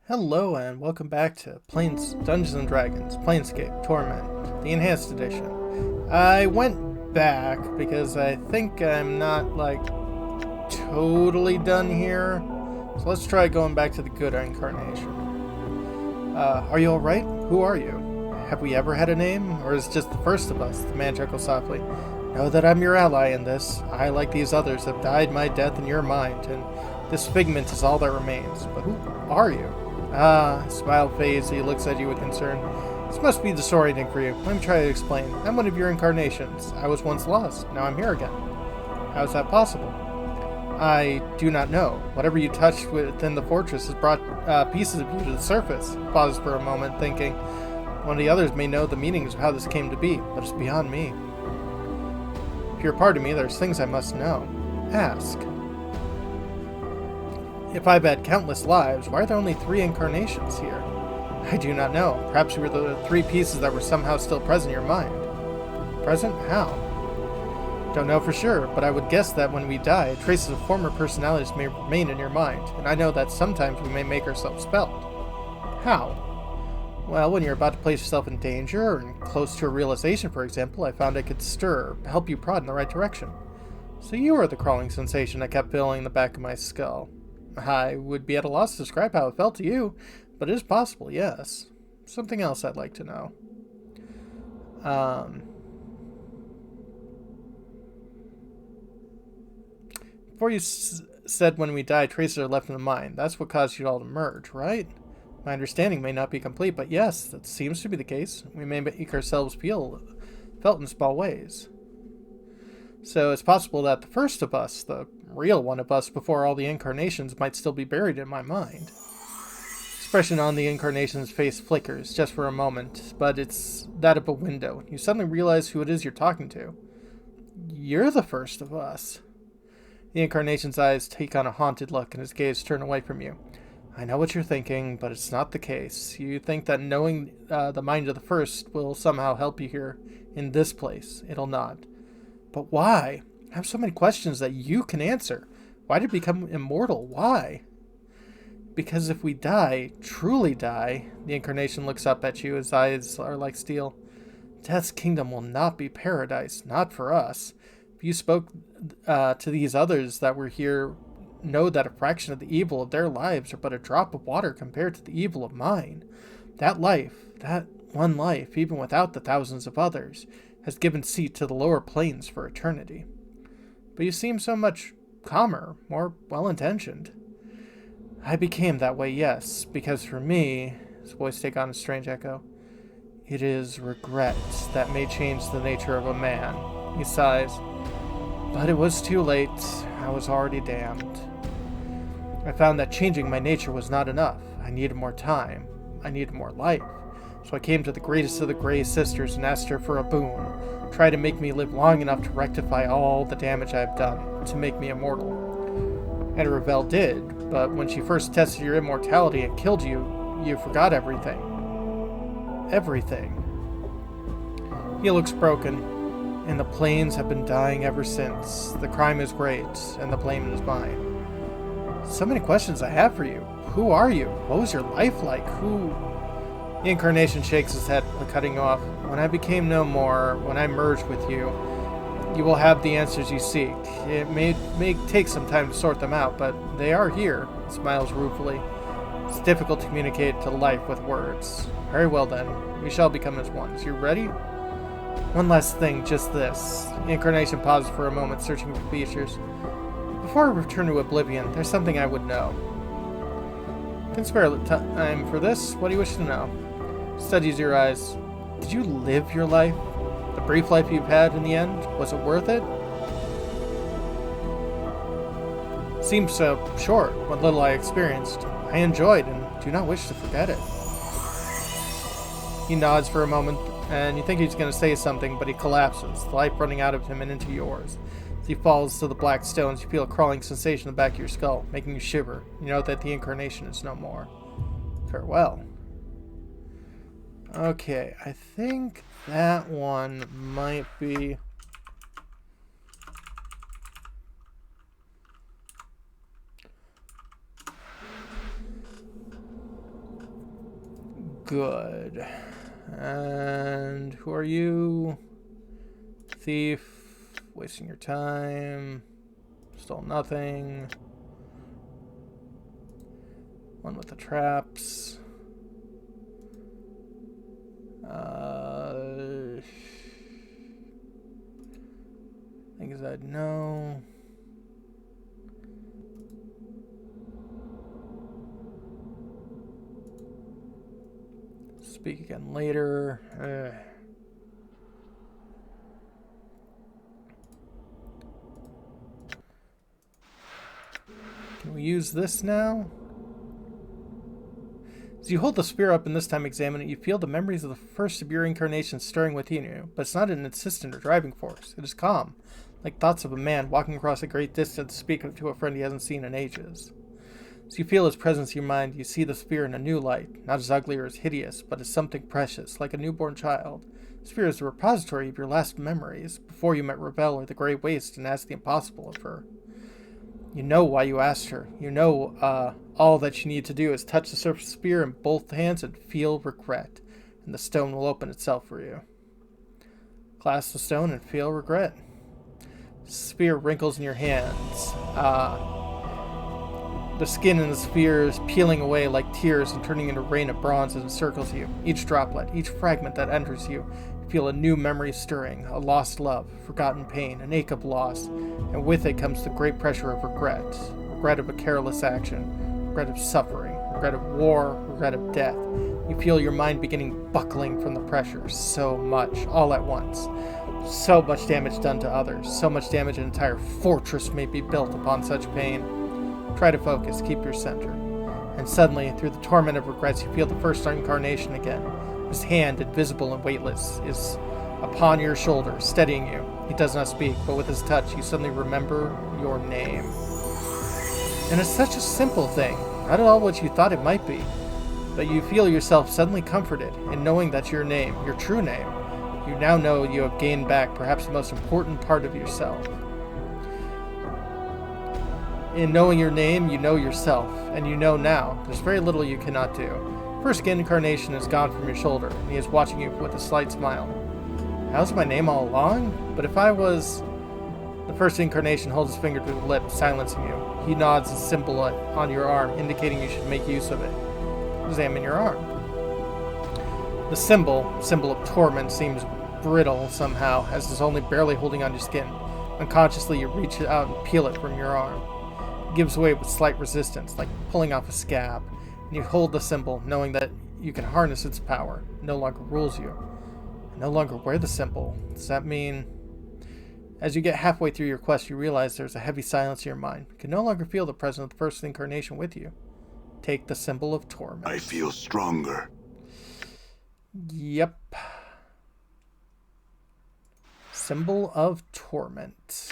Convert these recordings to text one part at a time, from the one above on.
Hello and welcome back to Dungeons & Dragons, Planescape, Torment, the Enhanced Edition. I went back because I think I'm not, totally done here. So let's try going back to the good incarnation. Are you alright? Who are you? Have we ever had a name? Or is it just the first of us? The man chuckled softly. Know that I'm your ally in this. I, like these others, have died my death in your mind, and this figment is all that remains. But who are you? Smile fades. He looks at you with concern. This must be disorienting for you. Let me try to explain. I'm one of your incarnations. I was once lost. Now I'm here again. How is that possible? I do not know. Whatever you touched within the fortress has brought pieces of you to the surface. Pauses for a moment, thinking. One of the others may know the meanings of how this came to be, but it's beyond me. If you're a part of me, there's things I must know. Ask. If I've had countless lives, why are there only 3 incarnations here? I do not know. Perhaps we were the 3 pieces that were somehow still present in your mind. Present? How? Don't know for sure, but I would guess that when we die, traces of former personalities may remain in your mind, and I know that sometimes we may make ourselves spelt. How? Well, when you're about to place yourself in danger, or close to a realization, for example, I found I could stir, help you prod in the right direction. So you were the crawling sensation that kept filling the back of my skull. I would be at a loss to describe how it felt to you, but it is possible, yes. Something else I'd like to know. Before you said when we die, traces are left in the mind. That's what caused you all to merge, right? My understanding may not be complete, but yes, that seems to be the case. We may make ourselves felt in small ways. So it's possible that the first of us, the real one of us before all the incarnations, might still be buried in my mind. Expression on the incarnation's face flickers, just for a moment, but it's that of a window. You suddenly realize who it is you're talking to. You're the first of us. The incarnation's eyes take on a haunted look, and his gaze turn away from you. I know what you're thinking, but it's not the case. You think that knowing the mind of the first will somehow help you here in this place. It'll not. But why? I have so many questions that you can answer. Why did we become immortal? Why? Because if we die, truly die, the incarnation looks up at you, his eyes are like steel. Death's kingdom will not be paradise, not for us. If you spoke to these others that were here, know that a fraction of the evil of their lives are but a drop of water compared to the evil of mine. That life, that one life, even without the thousands of others, has given seat to the lower planes for eternity. But you seem so much calmer, more well-intentioned. I became that way, yes, because for me, his voice take on a strange echo, it is regret that may change the nature of a man. He sighs. But it was too late. I was already damned. I found that changing my nature was not enough. I needed more time. I needed more life. So I came to the greatest of the Grey Sisters and asked her for a boon. Try to make me live long enough to rectify all the damage I have done, to make me immortal. And Ravel did, but when she first tested your immortality and killed you, you forgot everything. Everything. He looks broken, and the planes have been dying ever since. The crime is great, and the blame is mine. So many questions I have for you. Who are you? What was your life like? The incarnation shakes his head, cutting off. When I became no more, when I merged with you, you will have the answers you seek. It may take some time to sort them out, but they are here. He smiles ruefully. It's difficult to communicate to life with words. Very well then, we shall become as one. You ready? One last thing, just this. The incarnation pauses for a moment, searching for features. Before I return to oblivion, there's something I would know. Can spare time for this. What do you wish to know? Studies your eyes. Did you live your life? The brief life you've had in the end? Was it worth it? Seems so short, what little I experienced. I enjoyed and do not wish to forget it. He nods for a moment, and you think he's going to say something, but he collapses, the life running out of him and into yours. As he falls to the black stones, you feel a crawling sensation in the back of your skull, making you shiver. You know that the incarnation is no more. Farewell. Okay, I think that one might be... Good. And who are you? Thief. Wasting your time. Stole nothing. One with the traps. Things I'd know. Speak again later. Can we use this now? As you hold the spear up and this time examine it, you feel the memories of the first of your incarnations stirring within you, but it's not an insistent or driving force. It is calm, like thoughts of a man walking across a great distance to speak to a friend he hasn't seen in ages. As you feel his presence in your mind, you see the spear in a new light, not as ugly or as hideous, but as something precious, like a newborn child. The spear is the repository of your last memories, before you met Rebel or the Great Waste and asked the impossible of her. You know why you asked her. You know all that you need to do is touch the surface spear in both hands and feel regret, and the stone will open itself for you. Clasp the stone and feel regret. The spear wrinkles in your hands. The skin in the sphere is peeling away like tears and turning into rain of bronze as it circles you. Each droplet, each fragment that enters you, you feel a new memory stirring, a lost love, forgotten pain, an ache of loss, and with it comes the great pressure of regret. Regret of a careless action, regret of suffering, regret of war, regret of death. You feel your mind beginning buckling from the pressure, so much, all at once. So much damage done to others, so much damage an entire fortress may be built upon such pain. Try to focus, keep your center. And suddenly, through the torment of regrets, you feel the first incarnation again. His hand, invisible and weightless, is upon your shoulder, steadying you. He does not speak, but with his touch, you suddenly remember your name. And it's such a simple thing, not at all what you thought it might be. But you feel yourself suddenly comforted in knowing that your name, your true name, you now know you have gained back perhaps the most important part of yourself. In knowing your name, you know yourself, and you know now, there's very little you cannot do. First incarnation is gone from your shoulder, and he is watching you with a slight smile. How's my name all along? But if I was... The first incarnation holds his finger to his lip, silencing you. He nods a symbol on your arm, indicating you should make use of it. Examine your arm. The symbol of torment, seems brittle somehow, as it's only barely holding on your skin. Unconsciously, you reach out and peel it from your arm. Gives way with slight resistance, like pulling off a scab, and you hold the symbol, knowing that you can harness its power. It no longer rules you. You no longer wear the symbol. Does that mean... As you get halfway through your quest, you realize there's a heavy silence in your mind. You can no longer feel the presence of the first incarnation with you. Take the symbol of torment. I feel stronger. Yep. Symbol of torment.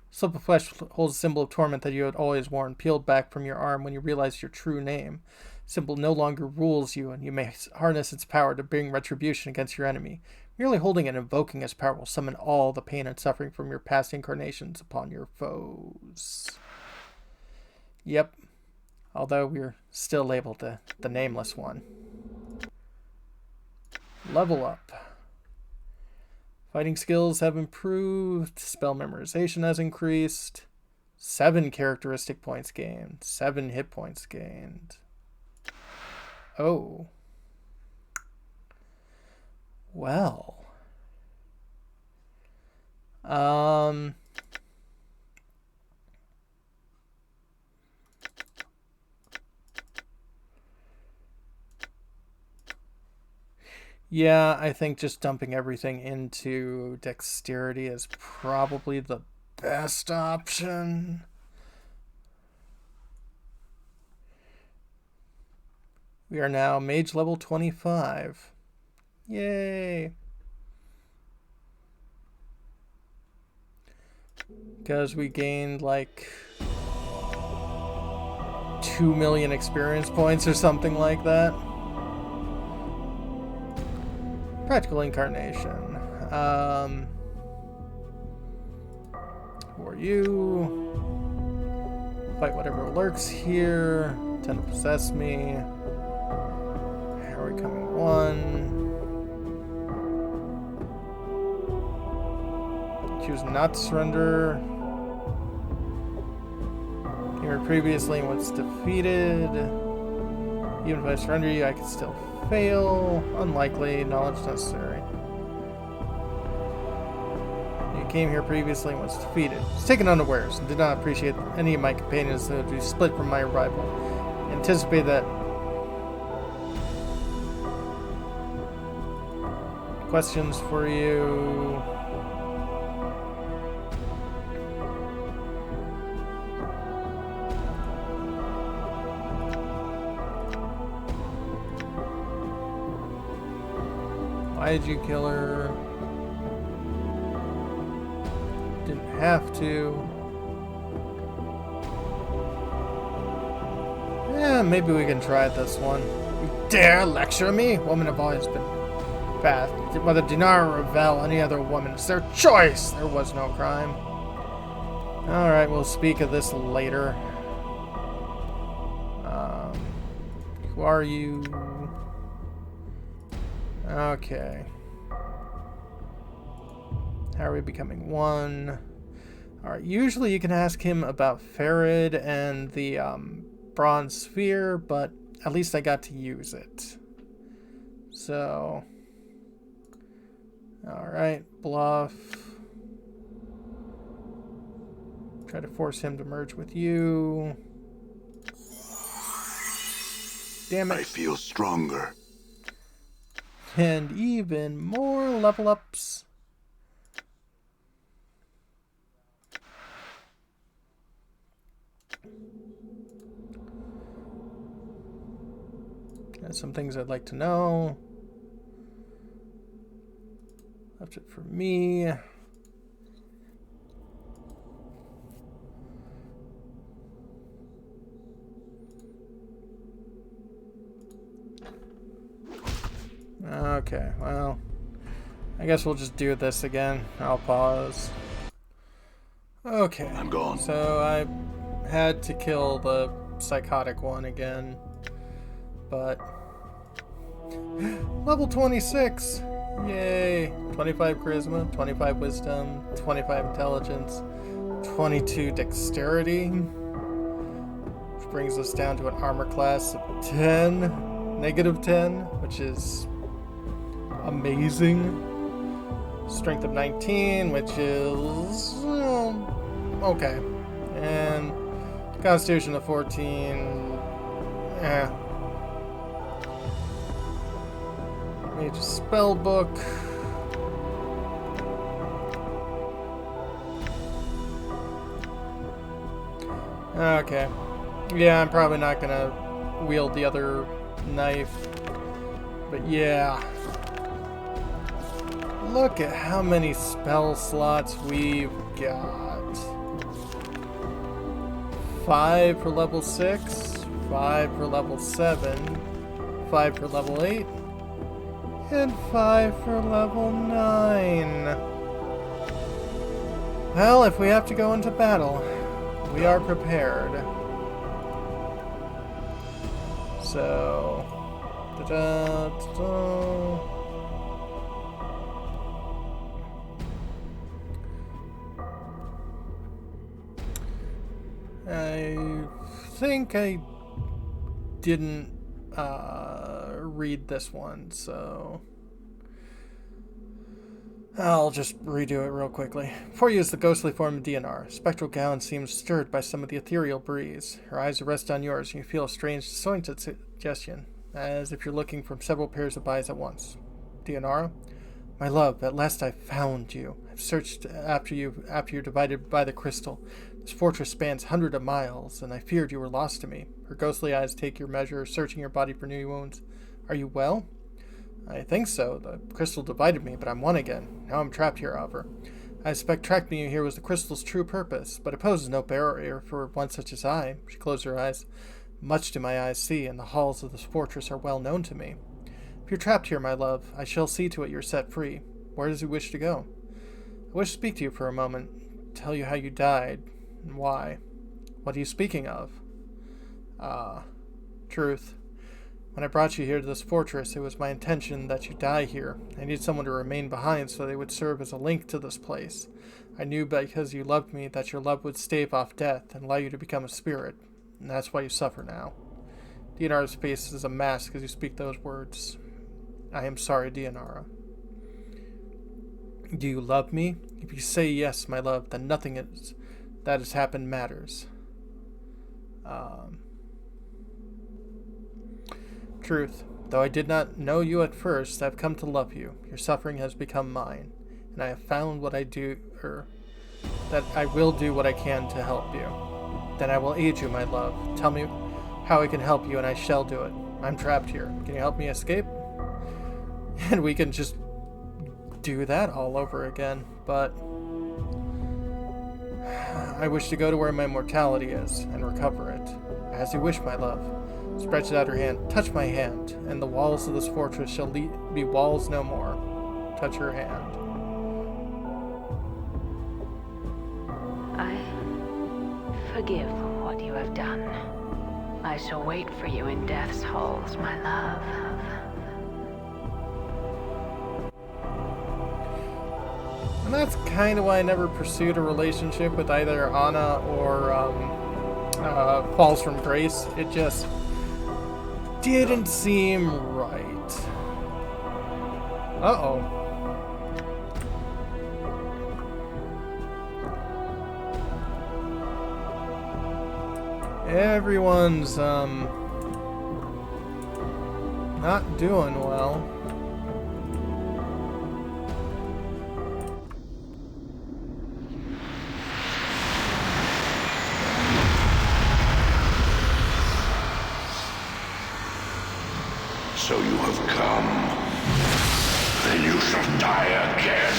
Slip of flesh holds a symbol of torment that you had always worn, peeled back from your arm when you realize your true name. Symbol no longer rules you, and you may harness its power to bring retribution against your enemy. Merely holding and invoking its power will summon all the pain and suffering from your past incarnations upon your foes. Yep. Although we're still labeled the Nameless One. Level up. Fighting skills have improved. Spell memorization has increased. 7 characteristic points gained. 7 hit points gained. Oh. Well. Yeah, I think just dumping everything into dexterity is probably the best option. We are now mage level 25. Yay! Because we gained like 2 million experience points or something like that. Practical incarnation. Who are you? fight whatever lurks here. Tend to possess me. Are we coming one? Choose not to surrender. Came here previously and was defeated. Even if I surrender you, I can still fail. Unlikely. Knowledge necessary. You came here previously and was defeated. Was taken unawares and did not appreciate any of my companions that would be split from my arrival. Anticipate that. Questions for you. Why did you kill her? Didn't have to. Yeah, maybe we can try this one. You dare lecture me? Women have always been bad. Whether Dinar or Vel, any other woman, it's their choice. There was no crime. Alright, we'll speak of this later. Who are you? Okay. How are we becoming one? Alright, usually you can ask him about Farid and the bronze sphere, but at least I got to use it. So, alright, bluff. Try to force him to merge with you. Damn it. I feel stronger. And even more level ups. Got some things I'd like to know. Left it for me. Okay, well, I guess we'll just do this again. I'll pause. Okay. I'm gone. So I had to kill the psychotic one again, but level 26. Yay. 25 charisma, 25 wisdom, 25 intelligence, 22 dexterity, which brings us down to an armor class of 10, negative 10, which is amazing. Strength of 19, which is okay, and Constitution of 14. Mage spell book. Okay, yeah, I'm probably not gonna wield the other knife, but yeah. Look at how many spell slots we've got. 5 for level 6, 5 for level 7, 5 for level 8, and 5 for level 9. Well, if we have to go into battle, we are prepared. So, I think I didn't read this one, so I'll just redo it real quickly. Before you is the ghostly form of DNR. Spectral gown seems stirred by some of the ethereal breeze. Her eyes rest on yours, and you feel a strange disjointed suggestion, as if you're looking from several pairs of eyes at once. DNR, my love, at last I've found you. I've searched after you're divided by the crystal. This fortress spans hundreds of miles, and I feared you were lost to me. Her ghostly eyes take your measure, searching your body for new wounds. Are you well? I think so. The crystal divided me, but I'm one again. Now I'm trapped here, however. I suspect tracking you here was the crystal's true purpose, but it poses no barrier for one such as I. She closed her eyes. Much do my eyes see, and the halls of this fortress are well known to me. If you're trapped here, my love, I shall see to it you're set free. Where does you wish to go? I wish to speak to you for a moment, tell you how you died, and why. What are you speaking of? Truth. When I brought you here to this fortress, it was my intention that you die here. I needed someone to remain behind so they would serve as a link to this place. I knew because you loved me that your love would stave off death and allow you to become a spirit. And that's why you suffer now. Dianara's face is a mask as you speak those words. I am sorry, Dianara. Do you love me? If you say yes, my love, then nothing that has happened matters. Truth. Though I did not know you at first, I have come to love you. Your suffering has become mine, and I have found that I will do what I can to help you. Then I will aid you, my love. Tell me how I can help you, and I shall do it. I'm trapped here. Can you help me escape? And we can just do that all over again, but I wish to go to where my mortality is and recover it. As you wish, my love. Stretches out her hand. Touch my hand, and the walls of this fortress shall be walls no more. Touch her hand. I forgive what you have done. I shall wait for you in death's halls, my love. And that's kind of why I never pursued a relationship with either Anna or Falls from Grace. It just didn't seem right. Uh-oh. Everyone's, not doing well. So you have come. Then you shall die again.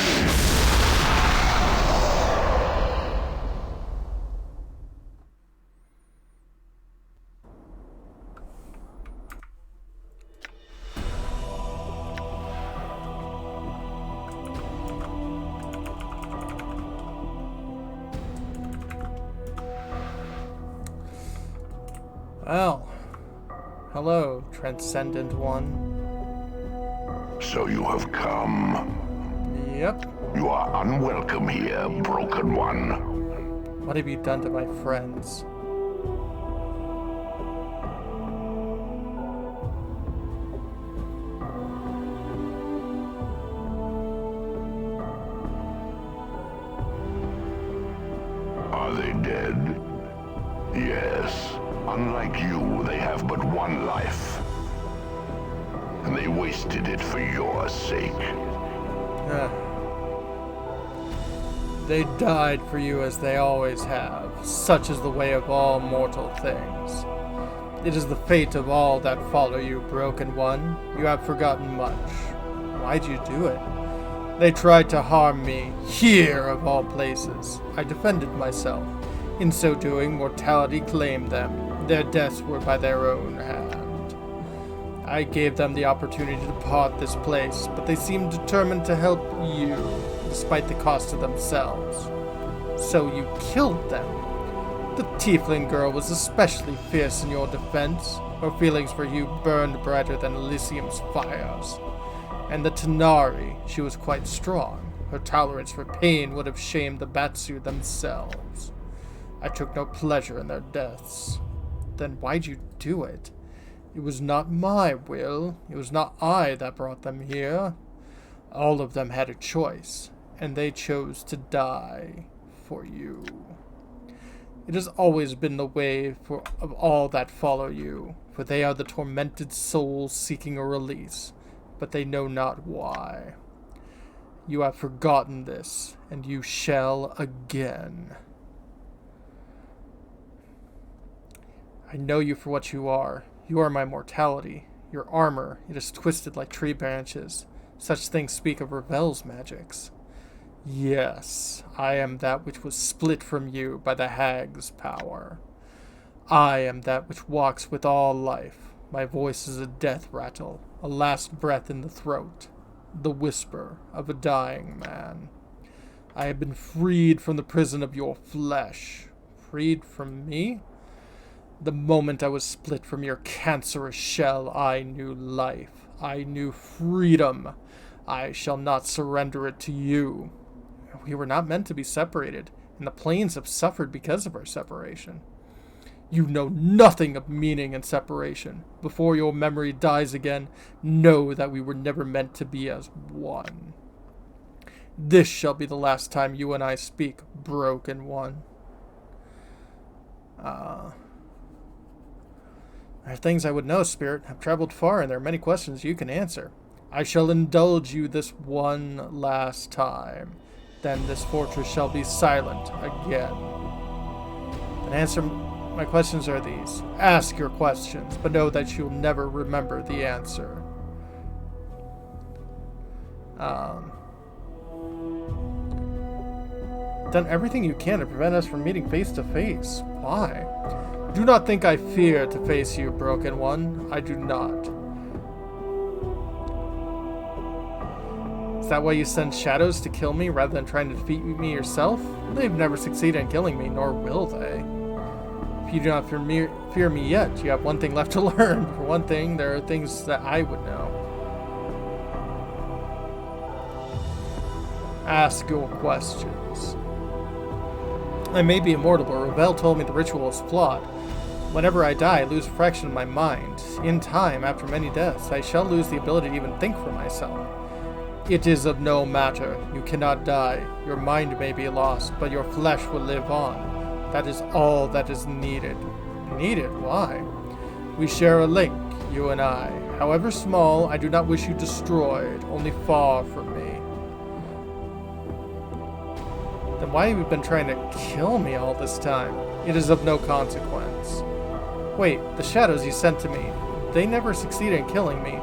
Well, hello, Transcendent One. So you have come. Yep. You are unwelcome here, Broken One. What have you done to my friends? Are they dead? Yes. Unlike you, they have but one life. And they wasted it for your sake. They died for you as they always have. Such is the way of all mortal things. It is the fate of all that follow you, Broken One. You have forgotten much. Why'd you do it? They tried to harm me, here of all places. I defended myself. In so doing, mortality claimed them. Their deaths were by their own hand. I gave them the opportunity to depart this place, but they seemed determined to help you, despite the cost to themselves. So you killed them. The tiefling girl was especially fierce in your defense. Her feelings for you burned brighter than Elysium's fires. And the Tanari, she was quite strong. Her tolerance for pain would have shamed the Batsu themselves. I took no pleasure in their deaths. Then why'd you do it? It was not my will. It was not I that brought them here. All of them had a choice, and they chose to die for you. It has always been the way of all that follow you, for they are the tormented souls seeking a release, but they know not why. You have forgotten this, and you shall again. I know you for what you are. You are my mortality. Your armor, it is twisted like tree branches. Such things speak of Ravel's magics. Yes, I am that which was split from you by the hag's power. I am that which walks with all life. My voice is a death rattle, a last breath in the throat, the whisper of a dying man. I have been freed from the prison of your flesh. freed from me? The moment I was split from your cancerous shell, I knew life. I knew freedom. I shall not surrender it to you. We were not meant to be separated, and the planes have suffered because of our separation. You know nothing of meaning and separation. Before your memory dies again, know that we were never meant to be as one. This shall be the last time you and I speak, Broken One. There are things I would know, Spirit. I've traveled far, and there are many questions you can answer. I shall indulge you this one last time. Then this fortress shall be silent again. And answer my questions are these. Ask your questions, but know that you'll never remember the answer. Done everything you can to prevent us from meeting face to face. Why? Do not think I fear to face you, Broken One. I do not. Is that why you send shadows to kill me rather than trying to defeat me yourself? They've never succeeded in killing me, nor will they. If you do not fear me yet, you have one thing left to learn. For one thing, there are things that I would know. Ask your questions. I may be immortal, but Ravel told me the ritual is flawed. Whenever I die, I lose a fraction of my mind. In time, after many deaths, I shall lose the ability to even think for myself. It is of no matter. You cannot die. Your mind may be lost, but your flesh will live on. That is all that is needed. Needed? Why? We share a link, you and I. However small, I do not wish you destroyed, only far from me. Then why have you been trying to kill me all this time? It is of no consequence. Wait, the shadows you sent to me, they never succeeded in killing me.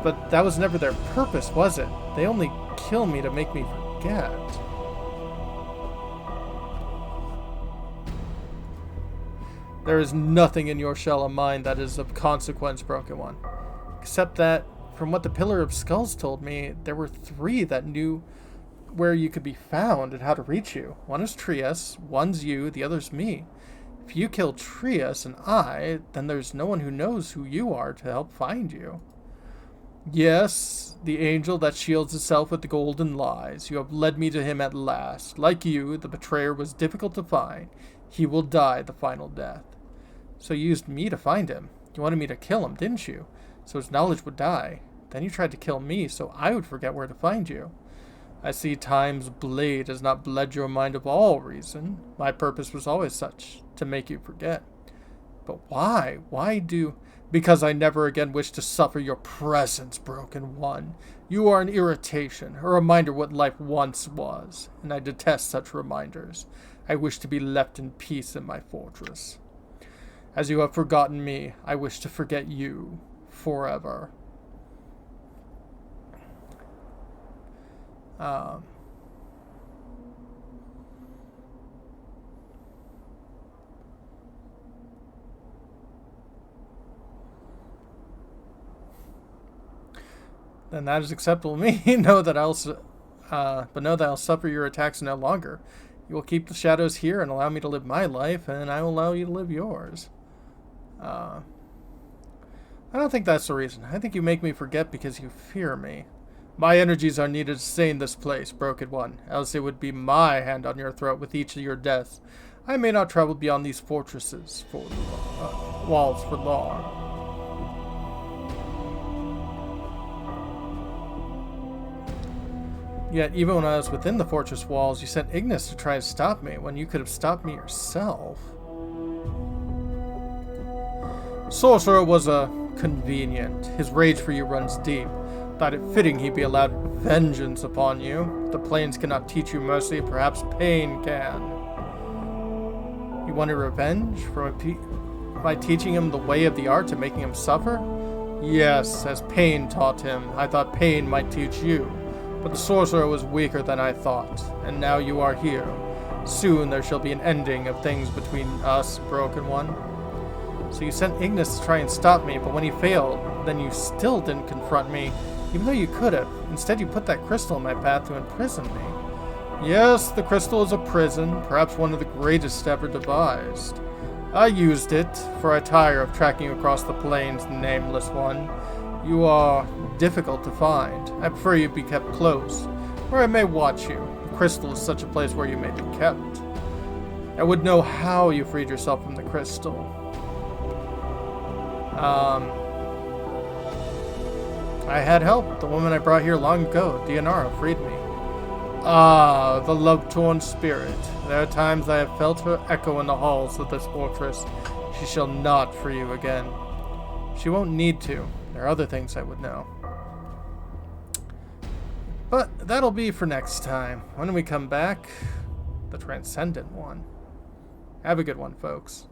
But that was never their purpose, was it? They only kill me to make me forget. There is nothing in your shell of mine that is of consequence, Broken One. Except that, from what the Pillar of Skulls told me, there were 3 that knew where you could be found and how to reach you. One is Trias, one's you, the other's me. If you kill Trias and I, then there's no one who knows who you are to help find you. Yes, the angel that shields itself with the golden lies. You have led me to him at last. Like you, the betrayer was difficult to find. He will die the final death. So you used me to find him. You wanted me to kill him, didn't you? So his knowledge would die. Then you tried to kill me so I would forget where to find you. I see Time's blade has not bled your mind of all reason. My purpose was always such, to make you forget. But why? Because I never again wish to suffer your presence, Broken One. You are an irritation, a reminder what life once was, and I detest such reminders. I wish to be left in peace in my fortress. As you have forgotten me, I wish to forget you forever. Then that is acceptable to me. Know that I'll suffer your attacks no longer. You will keep the shadows here and allow me to live my life, and I will allow you to live yours. I don't think that's the reason. I think you make me forget because you fear me. My energies are needed to stay in this place, Broken One, else it would be my hand on your throat with each of your deaths. I may not travel beyond these fortresses walls for long. Yet, even when I was within the fortress walls, you sent Ignis to try to stop me when you could have stopped me yourself. Sorcerer was convenient. His rage for you runs deep. Thought it fitting he be allowed vengeance upon you. If the planes cannot teach you mercy, perhaps pain can. You wanted revenge by teaching him the way of the art and making him suffer? Yes, as pain taught him, I thought pain might teach you. But the sorcerer was weaker than I thought, and now you are here. Soon there shall be an ending of things between us, Broken One. So you sent Ignis to try and stop me, but when he failed, then you still didn't confront me, even though you could have. Instead, you put that crystal in my path to imprison me. Yes, the crystal is a prison, perhaps one of the greatest ever devised. I used it, for I tire of tracking you across the plains, Nameless One. You are difficult to find. I prefer you be kept close, where I may watch you. The crystal is such a place where you may be kept. I would know how you freed yourself from the crystal. I had help. The woman I brought here long ago, Dianara, freed me. Ah, the love-torn spirit. There are times I have felt her echo in the halls of this fortress. She shall not free you again. She won't need to. There are other things I would know. But that'll be for next time. When we come back, the Transcendent One. Have a good one, folks.